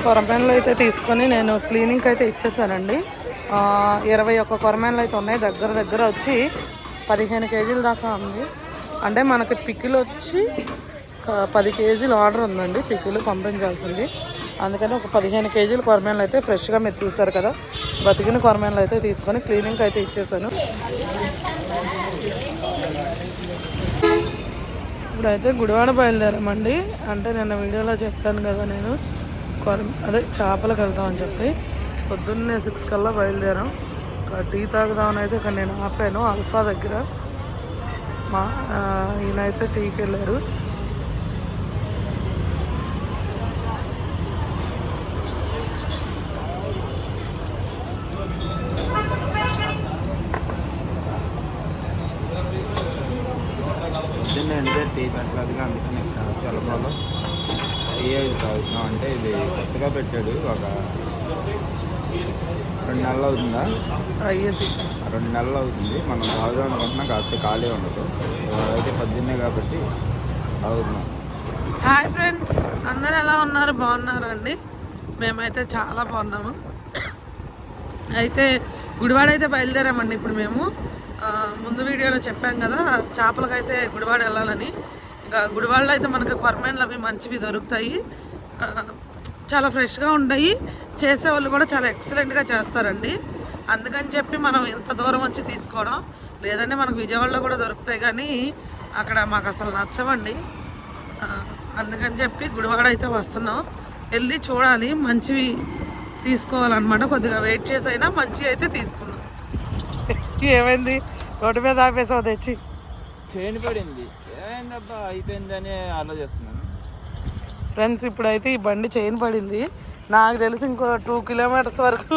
కొరమేన్లు అయితే తీసుకొని నేను క్లీనింగ్కి అయితే ఇచ్చేసానండి. 21 కొరమేన్లు అయితే ఉన్నాయి. దగ్గర దగ్గర వచ్చి 15 కేజీల దాకా ఉంది. అంటే మనకి పికిల్ వచ్చి 10 కేజీలు ఆర్డర్ ఉందండి. పికిల్ పంపించాల్సింది. అందుకని ఒక 15 కేజీల కొరమేన్లు అయితే ఫ్రెష్గా మీరు చూసారు కదా, బతికిన కొరమేన్లు అయితే తీసుకొని క్లీనింగ్కి అయితే ఇచ్చేసాను. ఇప్పుడైతే గుడివాడ బయలుదేరామండి. అంటే నిన్న వీడియోలో చెప్పాను కదా, నేను చేపలకు వెళ్తామని చెప్పి పొద్దున్నే 6 కల్లా బయలుదేరాం. టీ తాగుదామని అయితే ఇక్కడ నేను ఆపాను అల్ఫా దగ్గర. ఈయనైతే టీకి వెళ్ళారు. టీ తగ్గదుగా అందుకని చలపాలో ఏది తాగుతున్నాం అంటే ఇది కొత్తగా పెట్టాడు. ఒక 2 నెలలు అవుతుందా? 2 నెలలు అవుతుంది. మనం తాగుదాం అనుకుంటున్నాం, కాకపోతే ఖాళీ ఉండదు. అయితే 18 కాబట్టి తాగుతున్నాం. హాయ్ ఫ్రెండ్స్, అందరు ఎలా ఉన్నారు? బాగున్నారండి? మేమైతే చాలా బాగున్నాము. అయితే గుడివాడ అయితే బయలుదేరామండి. ఇప్పుడు మేము ముందు వీడియోలో చెప్పాం కదా, చేపలకైతే గుడివాడ వెళ్ళాలని. ఇంకా గుడివాడలో అయితే మనకి కొరమేన్లు అవి మంచివి దొరుకుతాయి, చాలా ఫ్రెష్గా ఉంటాయి. చేసేవాళ్ళు కూడా చాలా ఎక్సలెంట్గా చేస్తారండి. అందుకని చెప్పి మనం ఇంత దూరం వచ్చి తీసుకోవడం. లేదంటే మనకు విజయవాడలో కూడా దొరుకుతాయి, కానీ అక్కడ మాకు అసలు నచ్చవండి. అందుకని చెప్పి గుడివాడ అయితే వస్తున్నాం. వెళ్ళి చూడాలి, మంచివి తీసుకోవాలన్నమాట. కొద్దిగా వెయిట్ చేసి అయినా మంచివి అయితే తీసుకున్నాం. ఏమైంది? రోడ్డు మీద ఆపేసావు తెచ్చి. చైన్ పడింది. ఏమైందబ్బా, అయిపోయిందని ఆలోచిస్తున్నాను ఫ్రెండ్స్. ఇప్పుడైతే ఈ బండి చైన్ పడింది. నాకు తెలిసి ఇంకో 2 కిలోమీటర్స్ వరకు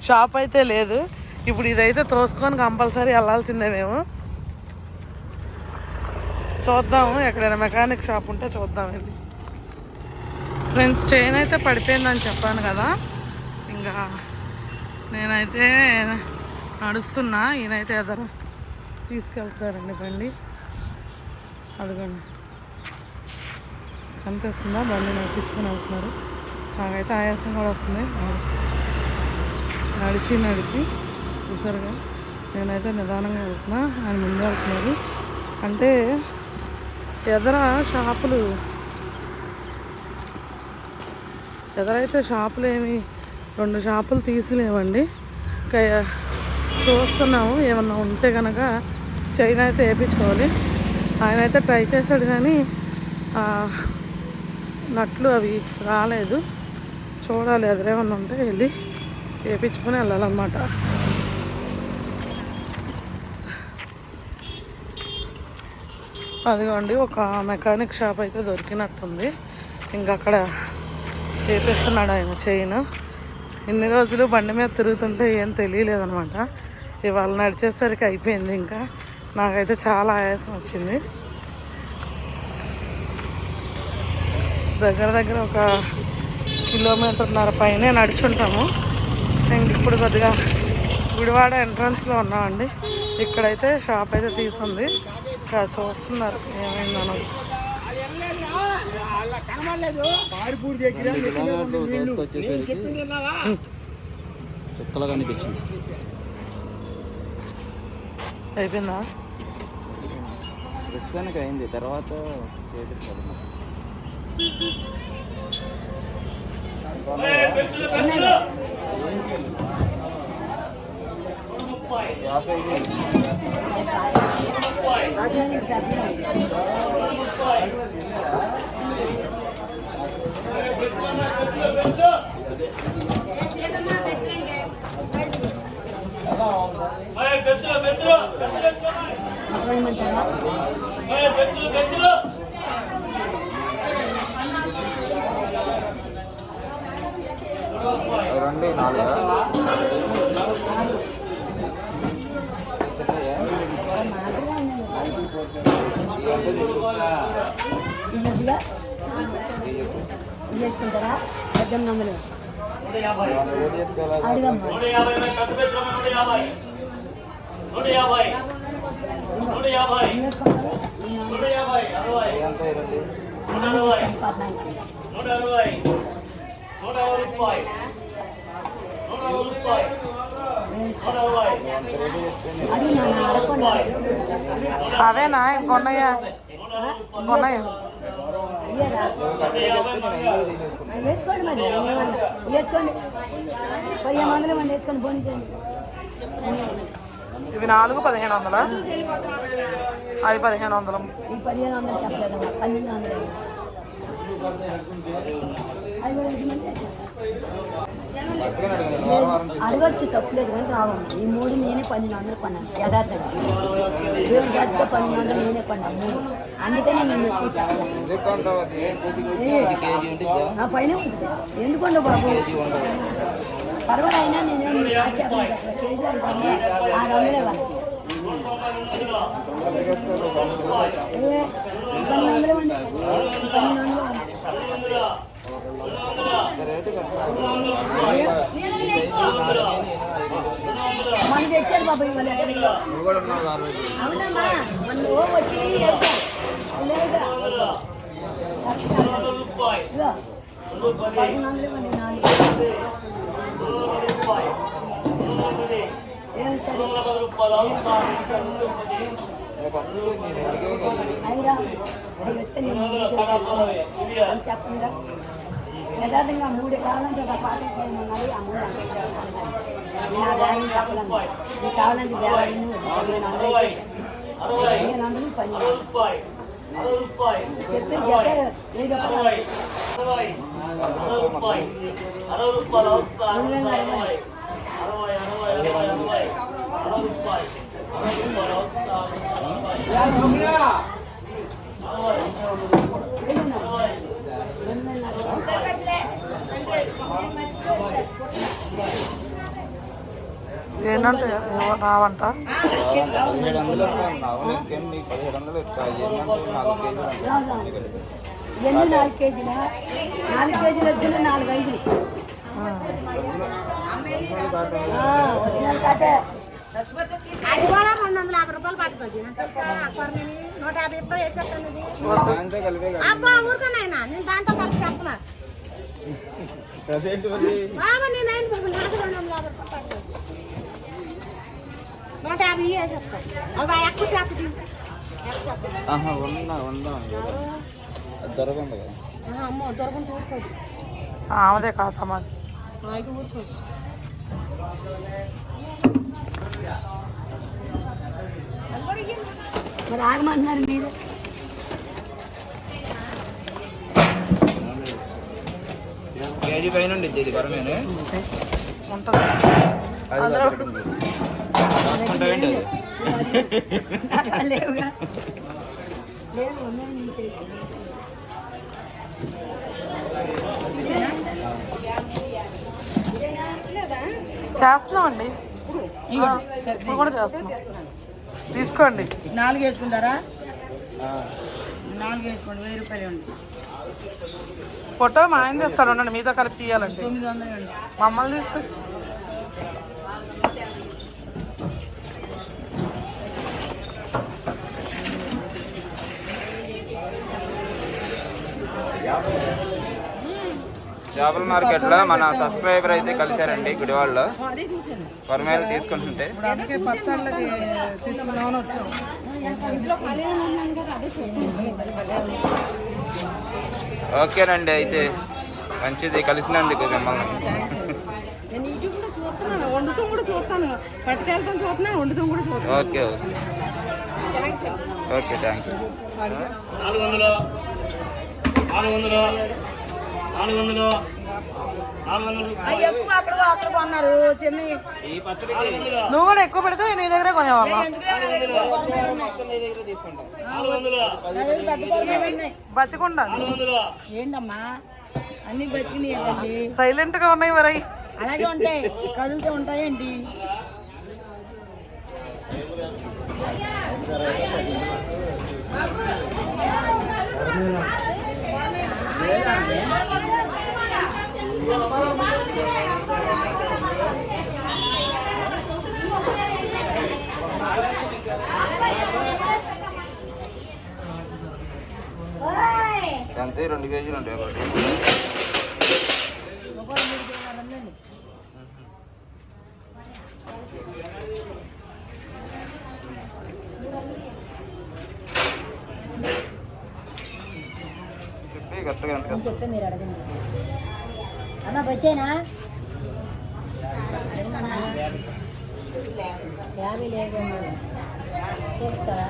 షాప్ అయితే లేదు. ఇప్పుడు ఇదైతే తోసుకొని కంపల్సరీ వెళ్ళాల్సిందే మేము. చూద్దాము, ఎక్కడైనా మెకానిక్ షాప్ ఉంటే చూద్దాం వెళ్ళి. ఫ్రెండ్స్, చైన్ అయితే పడిపోయిందని చెప్పాను కదా. ఇంకా నేనైతే నడుస్తున్నా, ఈయనైతే ఎదురు తీసుకెళ్తారండి బండి. అదిగోండి, కనిపిస్తుందా? బండి నడిపించుకొని వెళ్తున్నారు. నాకైతే ఆయాసం కూడా వస్తుంది నడిచి చూసారుగా. నేనైతే నిదానంగా వెళ్తున్నా, ఆయన ముందు వెళ్తున్నారు. అంటే ఎదరైతే షాపులు ఏమి 2 షాపులు తీసిలేవండి. ఇంకా చూస్తున్నాము, ఏమన్నా ఉంటే కనుక చైన్ అయితే వేయించుకోవాలి. ఆయన అయితే ట్రై చేశాడు, కానీ నట్లు అవి రాలేదు. చూడాలి, ఎదురేమన్నా ఉంటే వెళ్ళి వేయించుకొని వెళ్ళాలన్నమాట. అదిగోండి, ఒక మెకానిక్ షాప్ అయితే దొరికినట్టుంది. ఇంకా అక్కడ వేపిస్తున్నాడు ఆయన చైన్. ఇన్ని రోజులు బండి మీద తిరుగుతుంటే ఏం తెలియలేదనమాట. ఇవాళ నడిచేసరికి అయిపోయింది. ఇంకా నాకైతే చాలా ఆయాసం వచ్చింది. దగ్గర దగ్గర ఒక 1.5 కిలోమీటర్ల పైనే నడుచుంటాము. ఇంక ఇప్పుడు కొద్దిగా గుడివాడ ఎంట్రన్స్లో ఉన్నామండి. ఇక్కడైతే షాప్ అయితే తీసుంది. ఇక్కడ చూస్తున్నారు ఏమైందనో. అయిపోయిందా? ప్రస్తుతానికి అయింది, తర్వాత రండి 4 చేసుకుంటారా? 1800 150 అవేనా ఇంకొన్నాయా? ఇంకొన్నాయా? వేసుకోండి మరి వేసుకోండి 1500 మంది వేసుకొని పోనించండి. ఇవి 4 1500, అవి 1500. ఈ 1500 చెప్పలేదమ్మా, 1200 అడగచ్చు, తప్పులేదు కానీ రావమ్మా. ఈ 3 నేనే 1200 కొన్నాను యథార్థంగా. దేవుని జాతిగా 1200 నేనే కొన్నాను 3. అందుకని నేను ఎక్కువ నా పైన ఉంటుంది. ఎందుకుండవు బాబు, పర్వాలేదు. అయినా నేనేం కేజీ 600 ఇవ్వాలి. 1200 ఇవ్వండి, 1200. మన తెచ్చారు బాబు ఇవ్వాలి. అవునమ్మా, మన వచ్చి లేదుగా 1200 ఇవ్వండి. 4 అయిరా వ్యక్తి నేను చెప్పండి. యథార్థంగా 3 కావాలంటే ఒక పాట ఉన్నది. ఆ 3 నేను ఆ బ్యాగ్ చెప్పలేము. నీకు కావాలంటే బ్యాగ్ నేను అందరూ పని చెప్తే ఏదో ఏంటంటే రావంట. 1700 మీకు 1700 ఎన్ని 4 కేజీలా? 4 కేజీలు వద్దు, 4 5. ఒరిజినల్ కాటే అది కూడా 250 రూపాయలు పట్టుకోవచ్చు. 150 రూపాయలు వేసేస్తాను. అబ్బా ఊరుకున్నాయినా, నేను దాంతో కలిపి చెప్పనా బాబా. నేను 250 రూపాయలు పట్టుకోవచ్చు. 150 వేసేస్తాను. అవి ఎక్కువ చేస్తుంది. అమ్మో దొరకంటే ఊరుకోదు. ఆమెదే కాదమ్మా. అయితే ఊరుకోదు. మరి ఆగమంటున్నారు మీరు. కేజీ పైన ఇది పరమేనే ఉంటుంది. లేవుగా లేవు. చేస్తున్నామండి, ఇప్పుడు కూడా చేస్తున్నాం. తీసుకోండి. 4 వేసుకుంటారా? 4 వేసుకోండి, 1000 రూపాయలు ఇవ్వండి. ఫోటో మా ఆయన తీస్తారు, ఉండండి. మీతో కలిపి తీయాలండి. 900 ఇవ్వండి. మమ్మల్ని తీసుకో. చేపల మార్కెట్లో మన సబ్స్క్రైబర్ అయితే కలిశారండి గుడివాడలో. కొరమేలు తీసుకుంటుంటే అందుకే పచ్చళ్ళకి తీసుకున్నామని వచ్చాం. ఓకేనండి, అయితే మంచిది కలిసినందుకు మిమ్మల్ని. నేను యూట్యూబ్ కూడా చూస్తున్నాను, వండుతూ కూడా చూస్తాను, పట్టుకెళ్తాం చూస్తున్నాను, వండుతూ కూడా చూస్తాను. Okay okay thank you. 400 ఎక్కువ అక్కడ కొన్నారు చెన్ని. నువ్వు కూడా ఎక్కువ పెడితే నీ దగ్గరే కొనేవాళ్ళ. బతికుండా ఏంటమ్మా అన్ని బతికినాయండి. సైలెంట్ గా ఉన్నాయి మరి. అలాగే ఉంటాయి, కదులుతూ ఉంటాయండి. అంతే 2 కేజీలు ఉంటాయి ఒకటి. కరెక్ట్గా ఎంత నేను చెప్తే మీరు అడగండి. అమ్మ వచ్చేనా 50 లేదు చెప్తావా?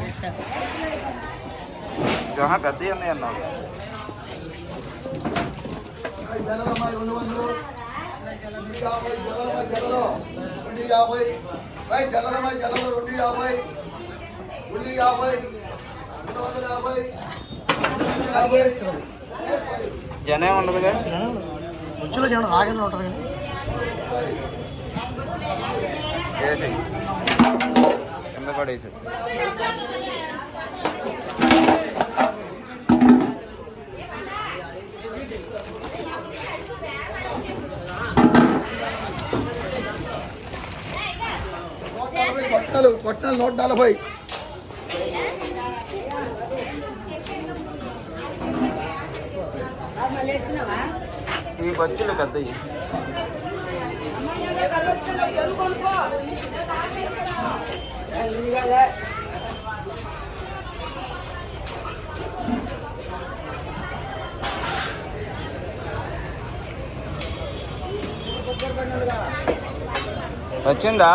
పెద్దవి ఉన్నాయి అన్నావు. జనం ఉండదుగా, వచ్చులో జనం ఆగనే ఉంటుంది కానీ వేసి కింద కూడా వేసి కొట్టాలు 140. ఈ బజ్జీలు పెద్దవి. వచ్చిందా?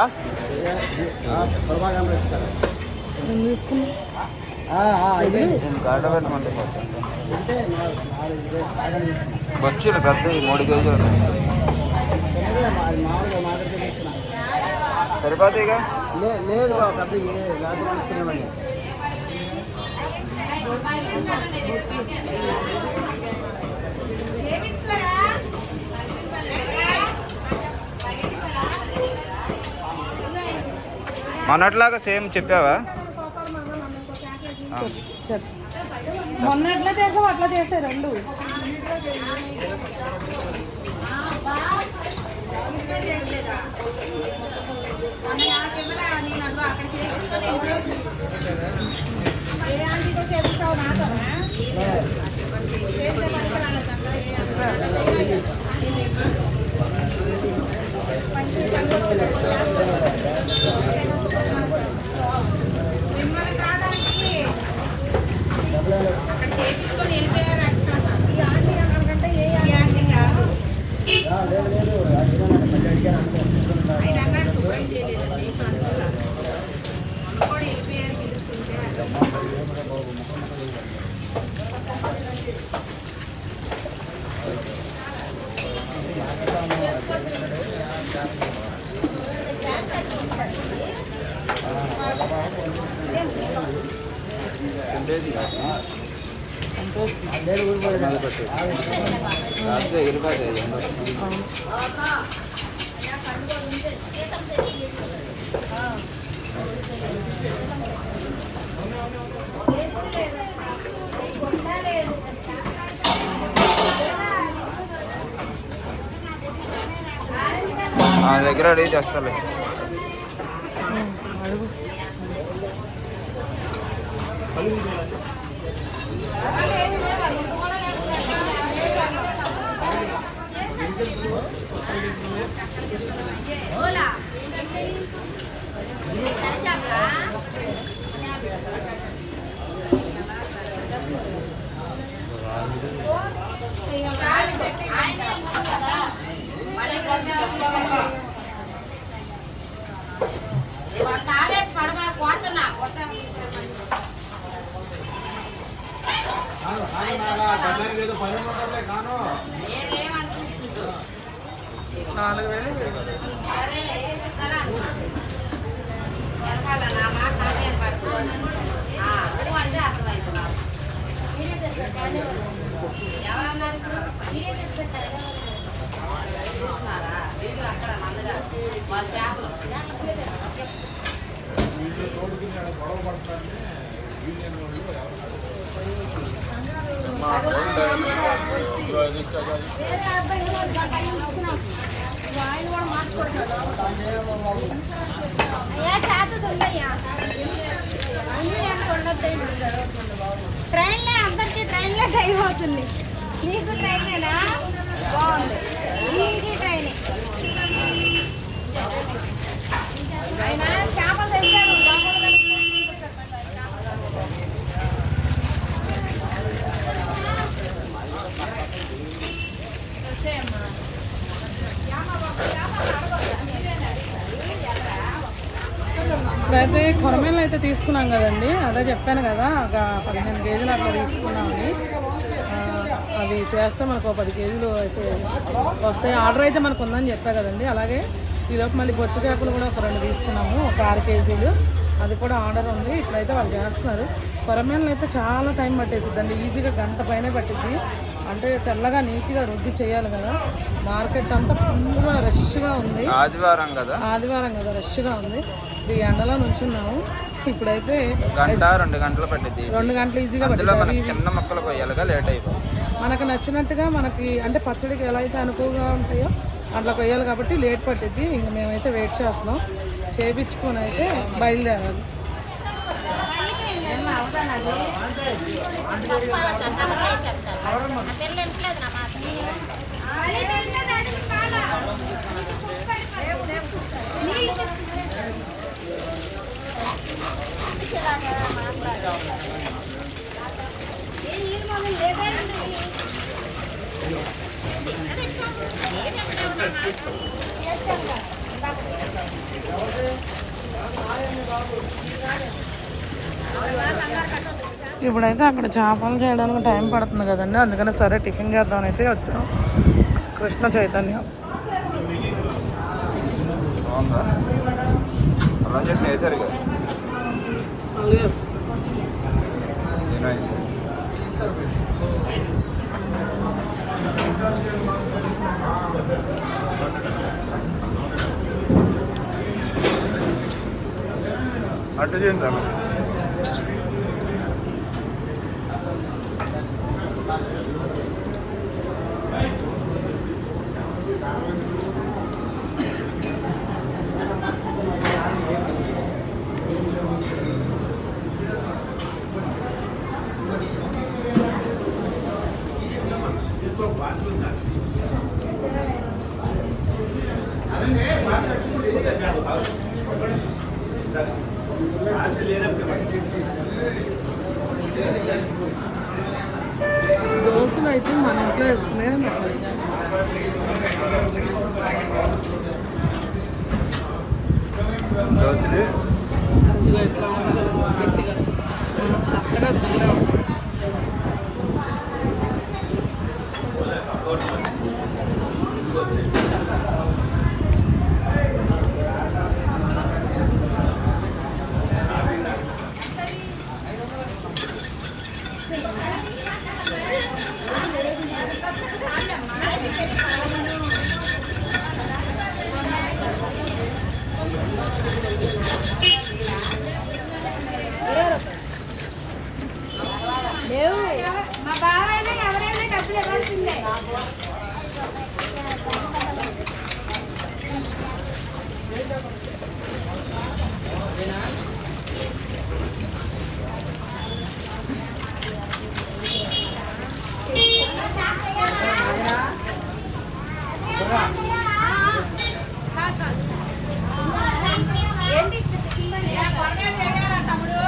బొచ్చులు పెద్దవి 3 కేజీలు ఉన్నాయి. సరిపోతాయిగా? లేదు పెద్ద మొన్నట్లాగా సేమ్ చెప్పావా? మొన్న ఎట్లా చేసావు అట్లా చేసే 2. చేపిస్తావు నాతో మిమ్మల్ని కాదానికి అక్కడ చేపించుకొని వెళ్ళిపోయారు. ఈ ఆంటీ అక్కడికంటే ఏ ఆంటీ కాదు ఆయన అన్నాడు శుభ్రం చేయలేదండి కూడా వెళ్ళిపోయారు పిలుస్తుంటే. దగ్గర అడిగి చేస్తాలే. ట్రైన్లే అందరికి ట్రైన్లే టైం అవుతుంది. నీకు ట్రైనేనా? బాగుంది. నీకు ట్రైన్ ఆయన చేపలు తెచ్చాడు. ఇప్పుడైతే కొరమేలు అయితే తీసుకున్నాం కదండి, అదే చెప్పాను కదా ఒక 15 కేజీలు అట్లా తీసుకున్నామని. అవి చేస్తే మనకు 10 కేజీలు అయితే వస్తాయి. ఆర్డర్ అయితే మనకు ఉందని చెప్పా కదండి. అలాగే ఈలోపు మళ్ళీ బొచ్చు చేపలు కూడా ఒక 2 తీసుకున్నాము, ఒక 6 కేజీలు. అది కూడా ఆర్డర్ ఉంది. ఇప్పుడైతే వాళ్ళు చేస్తున్నారు. కొరమేలు అయితే చాలా టైం పట్టేసిద్దండి, ఈజీగా గంట పైనే పట్టిద్ది. అంటే తెల్లగా నీట్గా రుద్ది చేయాలి కదా. మార్కెట్ అంతా ఫుల్గా రష్గా ఉంది. ఆదివారం కదా రష్గా ఉంది. ఈ ఎండలో నుంచున్నాము. ఇప్పుడైతే 2 గంటలు పట్టింది. 2 గంటలు ఈజీగా పట్టింది. చిన్న మొక్కలు కొయ్యాలిగా, లేట్ అయిపోయింది. మనకు నచ్చినట్టుగా మనకి అంటే పచ్చడికి ఎలా అయితే అనుకువగా ఉంటాయో అట్లా కొయ్యాలి కాబట్టి లేట్ పట్టిద్ది. ఇంక మేమైతే వెయిట్ చేస్తున్నాం. చేయించుకొని అయితే బయలుదేరాలి. ఇప్పుడైతే అక్కడ చేపలు చేయడానికి టైం పడుతుంది కదండి, అందుకని సరే టిఫిన్ చేద్దామని అయితే వచ్చాం. కృష్ణ చైతన్యం బాగుందా? అలా చెప్పి వేసారు కదా. అటు చేద్దాం. దోశలు అయితే మన ఇంట్లో వేసుకునే ఎట్లా ఉండదు గట్టిగా అక్కడ దూరం ఉంటుంది. మా బావైనా ఎవరైనా డబ్బులు ఇవ్వాల్సిందే. ఏంటి తమ్ముడు?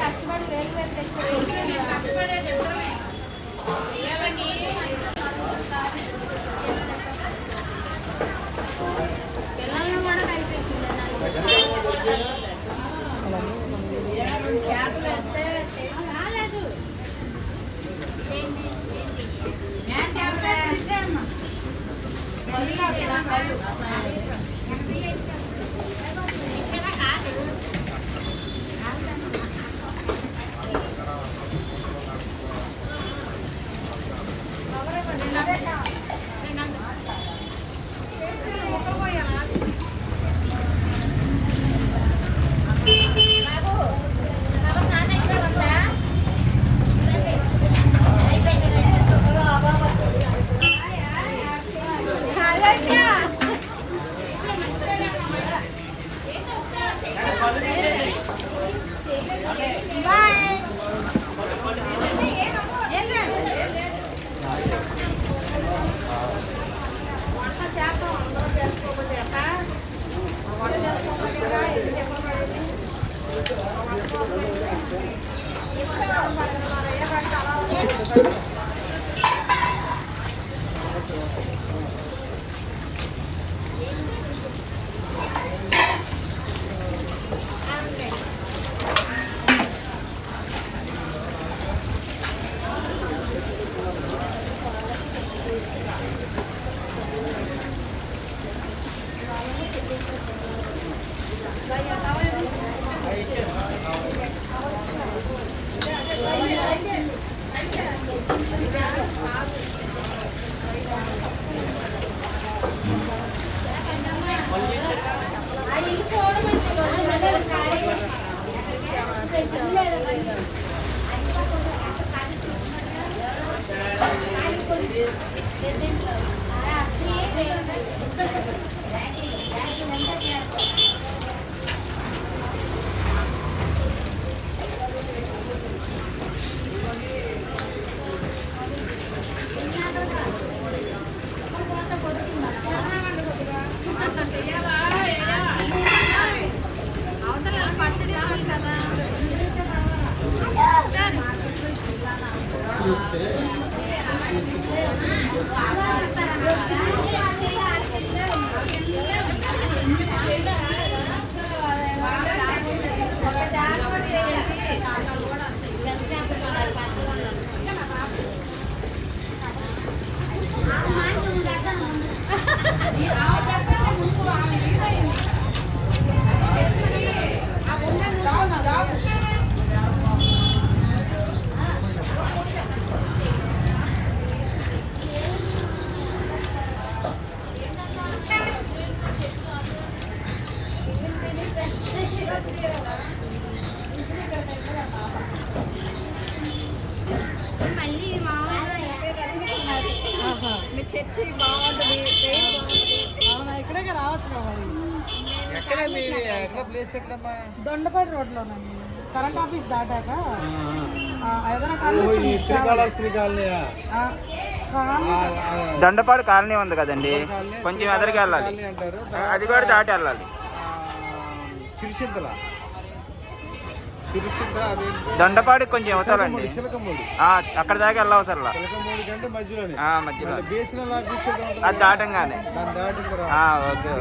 కష్టపడి వేలు వేలు తెచ్చారు. పిల్లల్ని కూడా కనిపించింది. చర్చి బాగుంటుంది. అవునా, ఇక్కడే రావచ్చు మరి. ఎక్కడ మీరు ఎక్కడ ప్లేస్ ఎక్కడమ్మా? దొండపాటి రోడ్లోనండి, కరెంట్ ఆఫీస్ దాటాక ఏదైనా దండపాడు కాలనీ ఉంది కదండి, కొంచెం ఎదరికి వెళ్ళాలి, అది కూడా దాటి వెళ్ళాలి. దండపాడి కొంచెం అవుతారండి, అక్కడ దాకా వెళ్ళవసరలా, మధ్యలో అది దాటంగానే. ఓకే,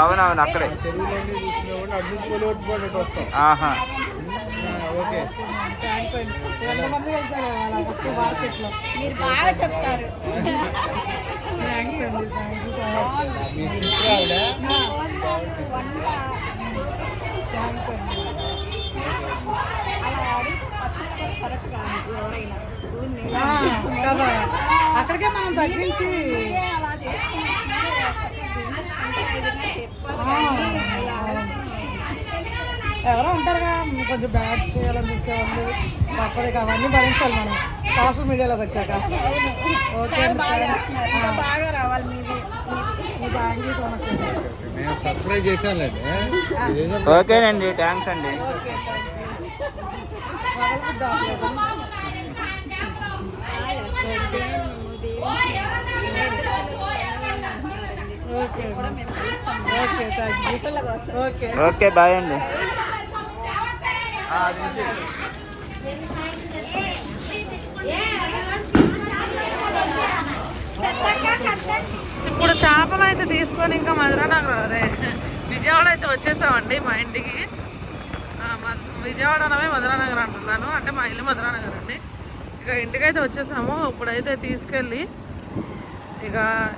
అవునవును అక్కడే. ఆహా, ఓకే. ఎంతమంది వెళ్తారు మార్కెట్లో? మీరు బాగా చెప్తారు. థ్యాంక్స్ అండి, థ్యాంక్ యూ సో మచ్. కదా, అక్కడికే మనం తగ్గించి ఎవరో ఉంటారుగా కొంచెం బ్యాడ్ చేయాలనిపించేవాళ్ళు, తప్పదు అవన్నీ భరించాలి మనం సోషల్ మీడియాలోకి వచ్చాక. ఓకే అండి, బాగా రావాలి మీది. థ్యాంక్ యూ సో మచ్ అండి. సబ్స్క్రైబ్ చేశానులేండి. ఓకేనండి, థ్యాంక్స్ అండి. Okay, thank you. Okay okay, thank you. Okay okay, bye అండి. ఇప్పుడు చేపలు అయితే తీసుకొని ఇంకా మధురానగర్ అదే విజయవాడ అయితే వచ్చేసామండి మా ఇంటికి. విజయవాడ అనమే మధురానగర్ అంటున్నాను, అంటే మా ఇల్లు మధురానగర్ అండి. ఇక ఇంటికైతే వచ్చేసాము. ఇప్పుడైతే తీసుకెళ్ళి ఇక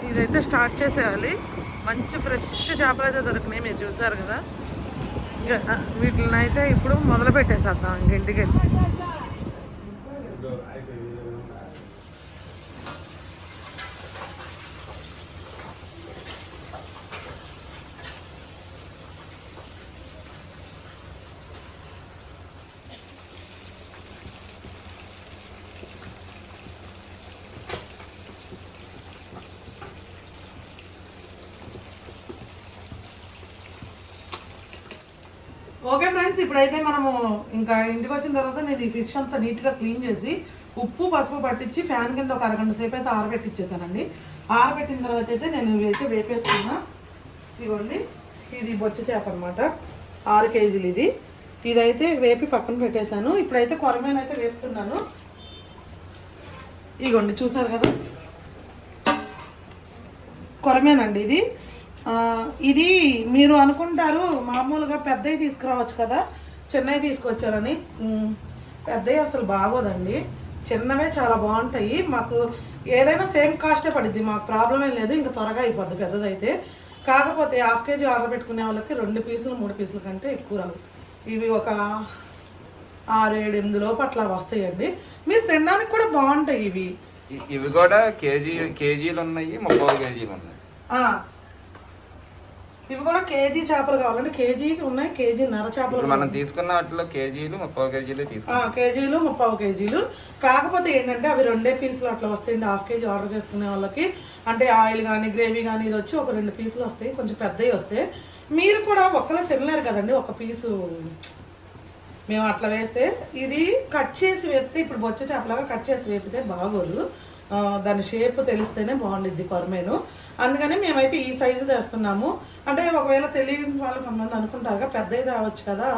ఇదైతే స్టార్ట్ చేసేయాలి. మంచి ఫ్రెష్ చేపలు అయితే దొరికినాయి, మీరు చూసారు కదా. ఇక వీటిని అయితే ఇప్పుడు మొదలు పెట్టేసేద్దాం ఇంక ఇంటికి వెళ్ళి. ఓకే ఫ్రెండ్స్, ఇప్పుడైతే మనము ఇంకా ఇంటికి వచ్చిన తర్వాత నేను ఈ ఫిష్ అంతా నీట్గా క్లీన్ చేసి ఉప్పు పసుపు పట్టించి ఫ్యాన్ కింద ఒక అరగంట సేపు అయితే ఆరబెట్టించేసానండి. ఆరబెట్టిన తర్వాత అయితే నేను ఇవైతే వేపేసుకున్నా. ఇదిగోండి, ఇది బొచ్చ చేప అనమాట, 6 కేజీలు ఇది. ఇదైతే వేపి పక్కన పెట్టేశాను. ఇప్పుడైతే కొరమేను అయితే వేపుతున్నాను. ఇదిగోండి, చూసారు కదా, కొరమేనండి ఇది. ఇది మీరు అనుకుంటారు మామూలుగా పెద్దవి తీసుకురావచ్చు కదా, చిన్నవి తీసుకొచ్చారని. పెద్దవి అసలు బాగోదండి, చిన్నవే చాలా బాగుంటాయి. మాకు ఏదైనా సేమ్ కాస్టే పడుద్ది, మాకు ప్రాబ్లం ఏం లేదు. ఇంకా త్వరగా అయిపోద్ది పెద్దదైతే. కాకపోతే 1/2 కేజీ ఆర్డర్ పెట్టుకునే వాళ్ళకి 2 పీసులు 3 పీసుల కంటే ఎక్కువ రావు. ఇవి ఒక 6-7 లోపు అట్లా వస్తాయండి. మీరు తినడానికి కూడా బాగుంటాయి ఇవి. ఇవి కూడా కేజీలు ఉన్నాయి, 30 కేజీలు ఉన్నాయి. ఇవి కూడా కేజీ చేపలు కావాలంటే కేజీ ఉన్నాయి, కేజీన్నర చేపలు. మనం తీసుకున్న వాటిలో కేజీలు 30 కేజీలు తీసుకున్నాం. కేజీలు 30 కేజీలు. కాకపోతే ఏంటంటే అవి 2 పీసులు అట్లా వస్తాయండి 1/2 కేజీ ఆర్డర్ చేసుకునే వాళ్ళకి. అంటే ఆయిల్ కానీ గ్రేవీ కానీ ఇది వచ్చి ఒక 2 పీసులు వస్తాయి, కొంచెం పెద్దవి వస్తాయి. మీరు కూడా ఒక్కలే తినలేరు కదండి, ఒక పీసు మేము అట్లా వేస్తే. ఇది కట్ చేసి వేపితే, ఇప్పుడు బొచ్చ చేపలాగా కట్ చేసి వేపితే బాగోదు, దాని షేప్ తెలిస్తేనే బాగుండిద్ది కొరమేను. అందుకని మేమైతే ఈ సైజు తెస్తున్నాము. అంటే ఒకవేళ తెలియని వాళ్ళు కొంతమంది అనుకుంటారుగా పెద్దవి తేవచ్చు కదా,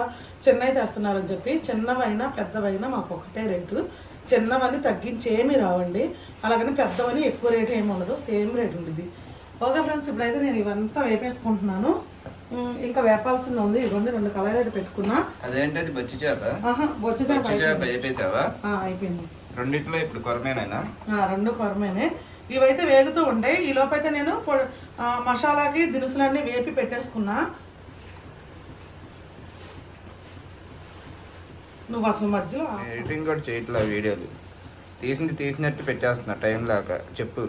చిన్నవి తెస్తున్నారని చెప్పి. చిన్నవైనా పెద్దవైనా మాకు ఒకటే రేటు. చిన్నవని తగ్గించి ఏమీ రావండి, అలాగని పెద్దవని ఎక్కువ రేటు ఏమి ఉండదు, సేమ్ రేట్ ఉంటుంది. ఓకే ఫ్రెండ్స్, ఇప్పుడైతే నేను ఇవంతా వేపేసుకుంటున్నాను. ఇంకా వేపాల్సింది ఉంది. ఇదిగోండి 2 కళాయిలు అయితే పెట్టుకున్నా. అదేంటి బొచ్చ చేప? బొచ్చ చేప వేపేసావా? అయిపోయింది. రెండిట్లో ఇప్పుడు కొరమేనైనా? 2 కొరమేనే. ఇవైతే వేగుతూ ఉంటాయి. ఈ లోపైతే నేను మసాలాకి దినుసులన్నీ వేపి పెట్టేసుకున్నా. నువ్వు అసలు మధ్యలో ఎడిటింగ్ కూడా చేయట్లా, వీడియోలు తీసినట్టు పెట్టేస్తున్నా టైం లేక. చెప్పు.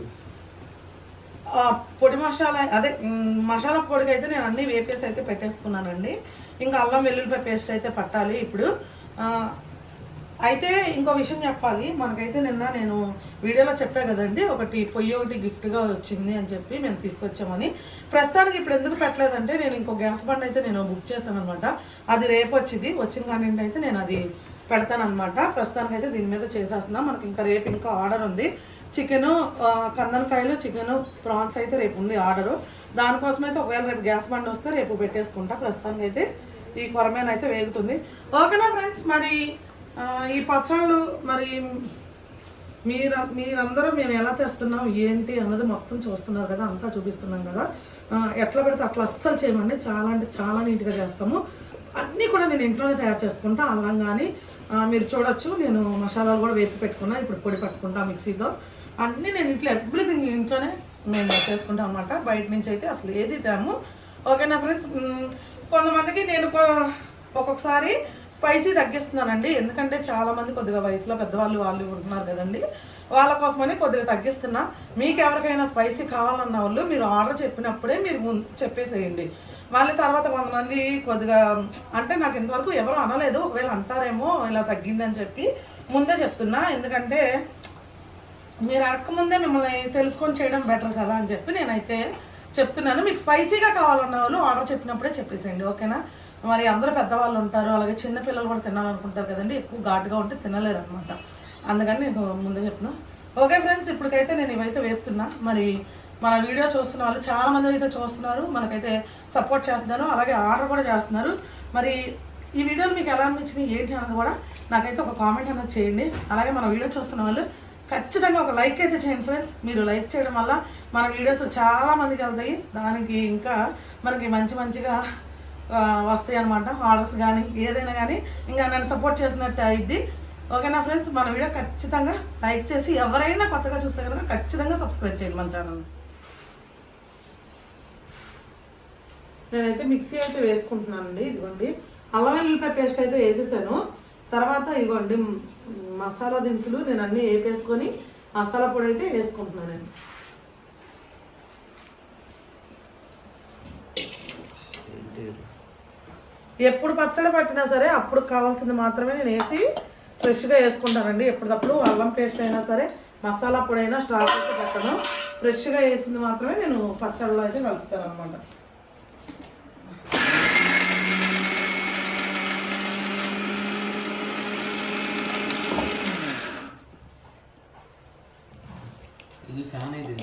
పొడి మసాలా, అదే మసాలా పొడికి అయితే నేను అన్నీ వేపేసి అయితే పెట్టేసుకున్నానండి. ఇంకా అల్లం వెల్లుల్లిపాయ పేస్ట్ అయితే పట్టాలి ఇప్పుడు. అయితే ఇంకో విషయం చెప్పాలి, మనకైతే నిన్న నేను వీడియోలో చెప్పా కదండి, పొయ్యి గిఫ్ట్గా వచ్చింది అని చెప్పి మేము తీసుకొచ్చామని. ప్రస్తుతానికి ఇప్పుడు ఎందుకు పెట్టలేదంటే, నేను ఇంకో గ్యాస్ బండ్ అయితే నేను బుక్ చేశాను అనమాట. అది రేపు వచ్చిన కానీ అయితే నేను అది పెడతానమాట. ప్రస్తుతానికి అయితే దీని మీద చేసేస్తున్నా. మనకి ఇంకా రేపు ఇంకా ఆర్డర్ ఉంది. చికెను, కందనకాయలు, చికెను, ప్రాన్స్ అయితే రేపు ఉంది ఆర్డరు. దానికోసమైతే ఒకవేళ రేపు గ్యాస్ బండ్ వస్తే రేపు పెట్టేసుకుంటా. ప్రస్తుతానికి అయితే ఈ కొరమేన అయితే వేగుతుంది. ఓకేనా ఫ్రెండ్స్, మరి ఈ పచ్చళ్ళు మరి మీరందరూ మేము ఎలా తెస్తున్నాం ఏంటి అన్నది మొత్తం చూస్తున్నారు కదా, అంతా చూపిస్తున్నాం కదా. ఎట్లా పెడితే అట్లా అస్సలు చేయమండి, చాలా అంటే చాలా నీట్గా చేస్తాము. అన్నీ కూడా నేను ఇంట్లోనే తయారు చేసుకుంటా. అల్లం కానీ మీరు చూడొచ్చు, నేను మసాలాలు కూడా వేపి పెట్టుకున్నా. ఇప్పుడు పొడి పట్టుకుంటా మిక్సీతో. అన్నీ నేను ఇంట్లో ఎవ్రీథింగ్ ఇంట్లోనే మేము చేసుకుంటాం అన్నమాట. బయట నుంచి అయితే అసలు ఏది తేము. ఓకేనా ఫ్రెండ్స్, కొంతమందికి నేను ఒక్కొక్కసారి స్పైసీ తగ్గిస్తున్నానండి. ఎందుకంటే చాలామంది కొద్దిగా వయసులో పెద్దవాళ్ళు ఉంటున్నారు కదండి, వాళ్ళ కోసమని కొద్దిగా తగ్గిస్తున్నా. మీకు ఎవరికైనా స్పైసీ కావాలన్న వాళ్ళు మీరు ఆర్డర్ చెప్పినప్పుడే మీరు చెప్పేసేయండి. మళ్ళీ తర్వాత కొంతమంది కొద్దిగా అంటే నాకు ఇంతవరకు ఎవరు అనలేదు, ఒకవేళ అంటారేమో ఇలా తగ్గిందని చెప్పి ముందే చెప్తున్నా. ఎందుకంటే మీరు అడగకముందే మిమ్మల్ని తెలుసుకొని చేయడం బెటర్ కదా అని చెప్పి నేనైతే చెప్తున్నాను. మీకు స్పైసీగా కావాలన్న వాళ్ళు ఆర్డర్ చెప్పినప్పుడే చెప్పేసేయండి. ఓకేనా, మరి అందరూ పెద్దవాళ్ళు ఉంటారు, అలాగే చిన్నపిల్లలు కూడా తినాలనుకుంటారు కదండి, ఎక్కువ ఘాటుగా ఉంటే తినలేరు అనమాట. అందుకని నేను ముందే చెప్తున్నా. ఓకే ఫ్రెండ్స్, ఇప్పటికైతే నేను ఇవైతే వేపుతున్నా. మరి మన వీడియో చూస్తున్న వాళ్ళు చాలామంది అయితే చూస్తున్నారు, మనకైతే సపోర్ట్ చేస్తున్నారు, అలాగే ఆర్డర్ కూడా చేస్తున్నారు. మరి ఈ వీడియోలు మీకు ఎలా అనిపించినాయి ఏంటి అన్నది కూడా నాకైతే ఒక కామెంట్ అనేది చేయండి. అలాగే మన వీడియో చూస్తున్న వాళ్ళు ఖచ్చితంగా ఒక లైక్ అయితే చేయండి ఫ్రెండ్స్. మీరు లైక్ చేయడం వల్ల మన వీడియోస్ చాలామందికి వెళ్తాయి. దానికి ఇంకా మనకి మంచిగా వస్తాయి అనమాట ఆర్డర్స్ కానీ ఏదైనా కానీ ఇంకా నన్ను సపోర్ట్ చేసినట్టు అయింది. ఓకేనా ఫ్రెండ్స్, మన వీడియో ఖచ్చితంగా లైక్ చేసి ఎవరైనా కొత్తగా చూస్తే కనుక ఖచ్చితంగా సబ్స్క్రైబ్ చేయండి మన ఛానల్. నేనైతే మిక్సీ అయితే వేసుకుంటున్నానండి. ఇదిగోండి అల్లం వెల్లుల్లిపాయ పేస్ట్ అయితే వేసేసాను. తర్వాత ఇదిగోండి మసాలా దినుసులు నేను అన్నీ వేపేసుకొని మసాలా పొడి అయితే వేసుకుంటున్నాను నేను. ఎప్పుడు పచ్చడి పట్టినా సరే అప్పుడు కావాల్సింది మాత్రమే నేను వేసి ఫ్రెష్గా వేసుకుంటానండి. ఎప్పటికప్పుడు అల్లం పేస్ట్ అయినా సరే మసాలా పొడి అయినా స్టాక్ అయితే పెట్టను. ఫ్రెష్గా వేసింది మాత్రమే నేను పచ్చడిలో అయితే కలుపుతాను అనమాట. ఇది ఫ్యాన్ అయితే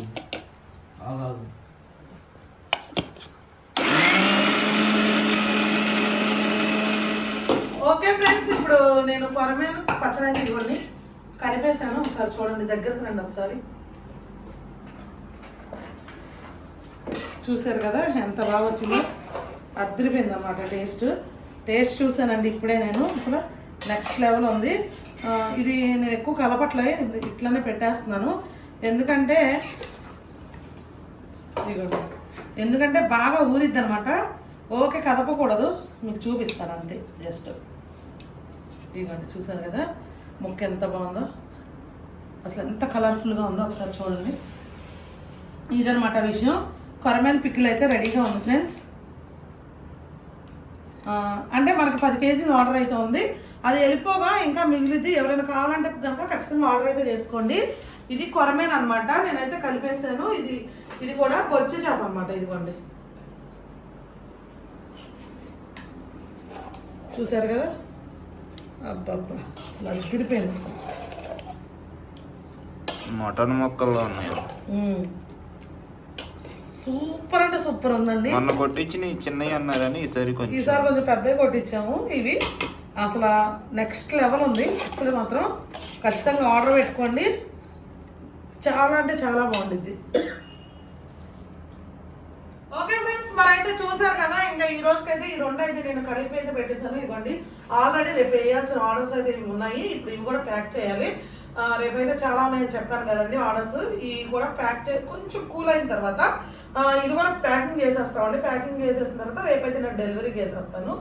ఓకే ఫ్రెండ్స్, ఇప్పుడు నేను కొరమేను పచ్చడి ఇవ్వండి కలిపేసాను. ఒకసారి చూడండి, దగ్గరకు రండి ఒకసారి. చూసారు కదా ఎంత బాగా వచ్చిందో, అద్దరిపోయింది అన్నమాట టేస్ట్ చూసానండి ఇప్పుడే నేను. అసలు నెక్స్ట్ లెవెల్ ఉంది. ఇది నేను ఎక్కువ కలపట్లే, ఇట్లానే పెట్టేస్తున్నాను. ఎందుకంటే బాగా ఊరిద్ది అనమాట. ఓకే కదపకూడదు, మీకు చూపిస్తాను అంతే జస్ట్. ఇదిగోండి చూసారు కదా ముక్క ఎంత బాగుందో, అసలు ఎంత కలర్ఫుల్గా ఉందో ఒకసారి చూడండి. ఇదనమాట విషయం. కొరమేను పికిల్ అయితే రెడీగా ఉంది ఫ్రెండ్స్. అంటే మనకి 10 కేజీలు ఆర్డర్ అయితే ఉంది. అది వెళ్ళిపోగా ఇంకా మిగిలిద్ది. ఎవరైనా కావాలంటే కనుక ఖచ్చితంగా ఆర్డర్ అయితే చేసుకోండి. ఇది కొరమేను అనమాట, నేనైతే కలిపేసాను. ఇది కూడా బొచ్చే చేప అనమాట. ఇదిగోండి చూసారు కదా, అబ్బబ్బా అసలు అదిరిపోయింది. అసలు మటన్ మొక్కల్లో ఉన్నాయి. సూపర్ అంటే సూపర్ ఉందండి. మొన్న కొట్టించి చిన్నవి అన్నారని ఈసారి కొంచెం పెద్దగా కొట్టించాము. ఇవి అసలు నెక్స్ట్ లెవెల్ ఉంది. అసలు మాత్రం ఖచ్చితంగా ఆర్డర్ పెట్టుకోండి. చాలా అంటే చాలా బాగుండిద్ది. ఓకే ఫ్రెండ్స్, మరి అయితే చూసారు కదా. ఇంకా ఈ రోజుకైతే ఈ 2 అయితే నేను కలిపి అయితే పెట్టేశాను. ఇదిగోండి ఆల్రెడీ రేపు వేయాల్సిన ఆర్డర్స్ అయితే ఇవి ఉన్నాయి. ఇప్పుడు ఇవి కూడా ప్యాక్ చేయాలి. రేపైతే చాలా ఉన్నాయని చెప్పాను కదండి ఆర్డర్స్. ఇవి కూడా ప్యాక్ కొంచెం కూల్ అయిన తర్వాత ఇది కూడా ప్యాకింగ్ చేసేస్తామండి. ప్యాకింగ్ చేసేసిన తర్వాత రేపైతే నేను డెలివరీ చేసేస్తాను.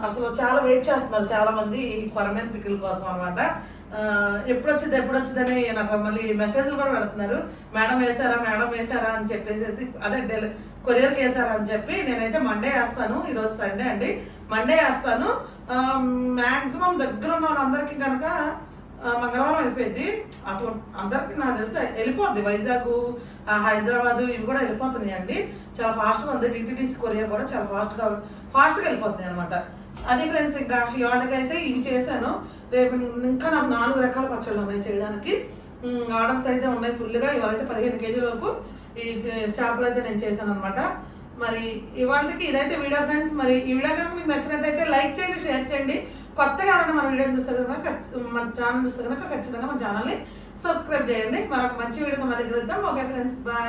అసలు చాలా వెయిట్ చేస్తున్నారు చాలా మంది కొరమేను పికిల్ కోసం అనమాట. ఎప్పుడు వచ్చిందని నాకు మళ్ళీ మెసేజ్లు కూడా పెడుతున్నారు. మేడం వేసారా అని చెప్పేసి, అదే కొరియర్కి వేసారా అని చెప్పి. నేనైతే మండే వేస్తాను. ఈరోజు సండే అండి, మండే వేస్తాను. మ్యాక్సిమం దగ్గర ఉన్న వాళ్ళందరికీ కనుక మంగళవారం వెళ్ళిపోయింది. అసలు అందరికి నాకు తెలిసి వెళ్ళిపోద్ది. వైజాగ్, హైదరాబాద్ ఇవి కూడా వెళ్ళిపోతున్నాయి అండి. చాలా ఫాస్ట్గా ఉంది. డిటిడిసి కొరియర్ కూడా చాలా ఫాస్ట్గా వెళ్ళిపోతుంది అనమాట. అది ఫ్రెండ్స్, ఇంకా ఇవాళకి అయితే ఇవి చేశాను. రేపు ఇంకా నాకు 4 రకాల పచ్చళ్ళు ఉన్నాయి చేయడానికి. ఆర్డర్స్ అయితే ఉన్నాయి ఫుల్గా. ఇవాళైతే 15 కేజీల వరకు ఈ చేపలు అయితే నేను చేశాను అనమాట. మరి ఇవాళకి ఇదైతే వీడియో ఫ్రెండ్స్. మరి ఈ వీడియో కనుక మీకు నచ్చినట్టయితే లైక్ చేయండి, షేర్ చేయండి. కొత్తగా ఎవరైనా మన వీడియోని చూస్తే కనుక మన ఛానల్ చూస్తే కనుక ఖచ్చితంగా మన ఛానల్ని సబ్స్క్రైబ్ చేయండి. మరొక మంచి వీడియోతో మళ్ళీ కలుద్దాం. Okay friends, bye.